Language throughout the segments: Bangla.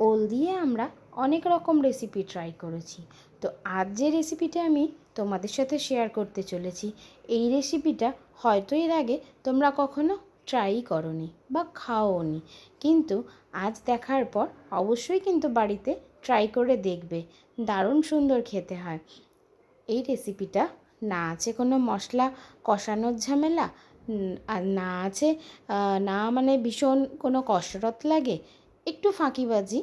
ওল দিয়ে আমরা অনেক রকম রেসিপি ট্রাই করেছি। তো আজ যে রেসিপিটা আমি তোমাদের সাথে শেয়ার করতে চলেছি, এই রেসিপিটা হয়তো এর আগে তোমরা কখনো ট্রাই করোনি বা খাওনি, কিন্তু আজ দেখার পর অবশ্যই কিন্তু বাড়িতে ট্রাই করে দেখবে। দারুণ সুন্দর খেতে হয় এই রেসিপিটা। না আছে কোনো মশলা কষানোর ঝামেলা, আর না আছে না মানে ভীষণ কোনো কসরত লাগে, একটু ফাঁকিবাজি,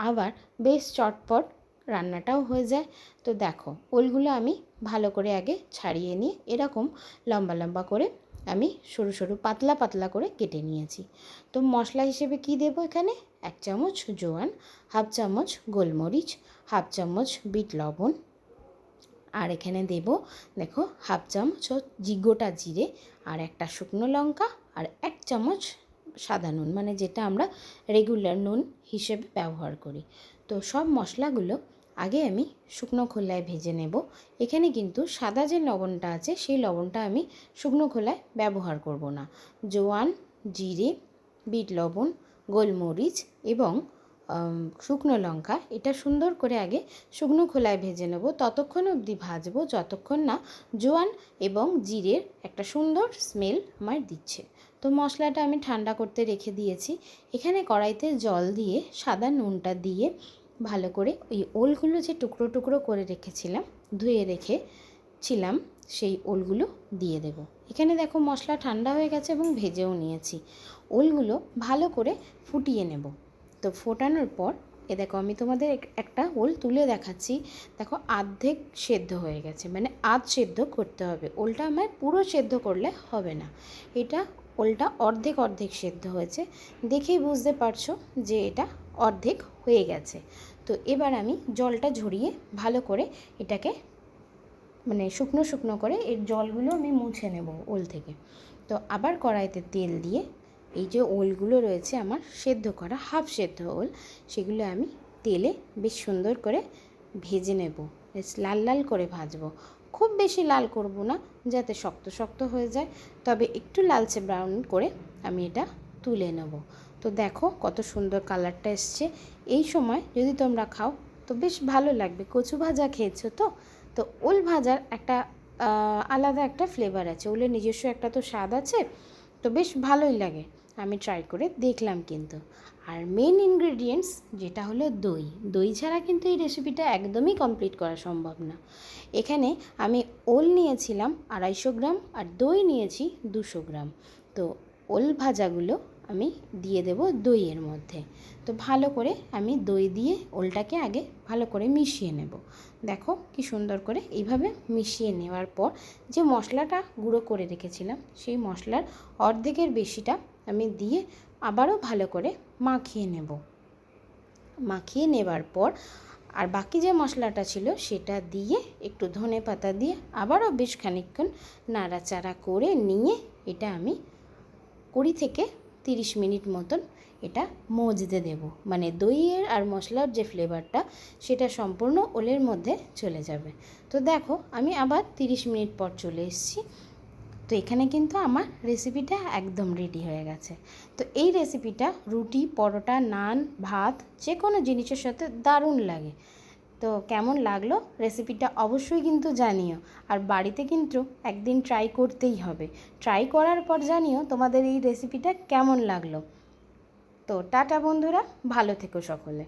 আবার বেশ চটপট রান্নাটাও হয়ে যায়। তো দেখো, ওলগুলো আমি ভালো করে আগে ছাড়িয়ে নিয়ে এরকম লম্বা লম্বা করে আমি সরু সরু পাতলা পাতলা করে কেটে নিয়েছি। তো মশলা হিসেবে কি দেব এখানে? 1 চামচ জোয়ান, 1/2 চামচ গোলমরিচ, 1/2 চামচ বিট লবণ, আর এখানে দেব দেখো 1/2 চামচ গোটা জিরে, আর একটা শুকনো লঙ্কা, আর 1 চামচ সাদা নুন, মানে যেটা আমরা রেগুলার নুন হিসেবে ব্যবহার করি। তো সব মশলাগুলো আগে আমি শুকনো খোলায় ভেজে নেব। এখানে কিন্তু সাদা যে লবণটা আছে সেই লবণটা আমি শুকনো খোলায় ব্যবহার করব না। জোয়ান, জিরে, বিট লবণ, গোলমরিচ এবং শুকনো লঙ্কা, এটা সুন্দর করে আগে শুকনো খোলায় ভেজে নেব। ততক্ষণ অবধি ভাজবো যতক্ষণ না জোয়ান এবং জিরের একটা সুন্দর স্মেল আমার দিচ্ছে। তো মশলাটা আমি ঠান্ডা করতে রেখে দিয়েছি। এখানে কড়াইতে জল দিয়ে সাদা নুনটা দিয়ে ভালো করে ওই ওলগুলো যে টুকরো টুকরো করে রেখেছিলাম, ধুয়ে রেখেছিলাম, সেই ওলগুলো দিয়ে দেব। এখানে দেখো মশলা ঠান্ডা হয়ে গেছে এবং ভেজেও নিয়েছি। ওলগুলো ভালো করে ফুটিয়ে নেব। তো ফোটানোর পর দেখো আমি তোমাদের একটা ওল তুলে দেখাচ্ছি। দেখো অর্ধেক সেদ্ধ হয়ে গেছে, মানে আধ সেদ্ধ করতে হবে। ওলটা আমার পুরো সেদ্ধ করলে হবে না, এটা ওলটা অর্ধেক অর্ধেক সেদ্ধ হয়েছে। দেখেই বুঝতে পারছো যে এটা অর্ধেক হয়ে গেছে। তো এবার আমি জলটা ঝরিয়ে ভালো করে এটাকে মানে শুকনো শুকনো করে এর জলগুলো আমি মুছে নেব ওল থেকে। তো আবার কড়াইতে তেল দিয়ে এই যে ওলগুলো রয়েছে আমার সেদ্ধ করা, হাফ সেদ্ধ ওল, সেগুলো আমি তেলে বেশ সুন্দর করে ভেজে নেব। বেশ লাল লাল করে ভাজবো, খুব বেশি লাল করব না যাতে শক্ত শক্ত হয়ে যায়, তবে একটু লালচে ব্রাউন করে আমি এটা তুলে নেব। তো দেখো কত সুন্দর কালারটা এসছে। এই সময় যদি তোমরা খাও তো বেশ ভালো লাগবে। কচু ভাজা খেয়েছো তো, তো ওল ভাজার একটা আলাদা একটা ফ্লেভার আছে, ওলের নিজস্ব একটা তো স্বাদ আছে, তো বেশ ভালোই লাগে। আমি ট্রাই করে দেখলাম কিন্তু। আর মেন ইনগ্রেডিয়েন্টস যেটা হলো দই, দই ছাড়া কিন্তু এই রেসিপিটা একদমই কমপ্লিট করা সম্ভব না। এখানে আমি ওল নিয়েছিলাম 250 গ্রাম আর দই নিয়েছি 200 গ্রাম। তো ওল ভাজাগুলো আমি দিয়ে দেব দইয়ের মধ্যে। তো ভালো করে আমি দই দিয়ে ওলটাকে আগে ভালো করে মিশিয়ে নেব। দেখো কি সুন্দর করে এইভাবে মিশিয়ে নেওয়ার পর যে মশলাটা গুঁড়ো করে রেখেছিলাম সেই মশলার অর্ধেকের বেশিটা আমি দিয়ে আবারও ভালো করে মাখিয়ে নেব। মাখিয়ে নেবার পর আর বাকি যে মশলাটা ছিল সেটা দিয়ে একটু ধনেপাতা দিয়ে আবারও বেশ খানিকক্ষণ নাড়াচাড়া করে নিয়ে এটা আমি 20 থেকে 30 মিনিট মতন এটা মজতে দেব। মানে দইয়ের আর মশলার যে ফ্লেভারটা সেটা সম্পূর্ণ ওলের মধ্যে চলে যাবে। তো দেখো আমি আবার 30 মিনিট পর চলে এসেছি। তো এখানে কিন্তু আমার রেসিপিটা একদম রেডি হয়ে গেছে। তো এই রেসিপিটা রুটি, পরোটা, নান, ভাত যে কোনো জিনিসের সাথে দারুণ লাগে। তো কেমন লাগলো রেসিপিটা অবশ্যই কিন্তু জানিও। আর বাড়িতে কিন্তু একদিন ট্রাই করতেই হবে। ট্রাই করার পর জানিও তোমাদের এই রেসিপিটা কেমন লাগলো। তো টাটা বন্ধুরা, ভালো থেকো সকলে।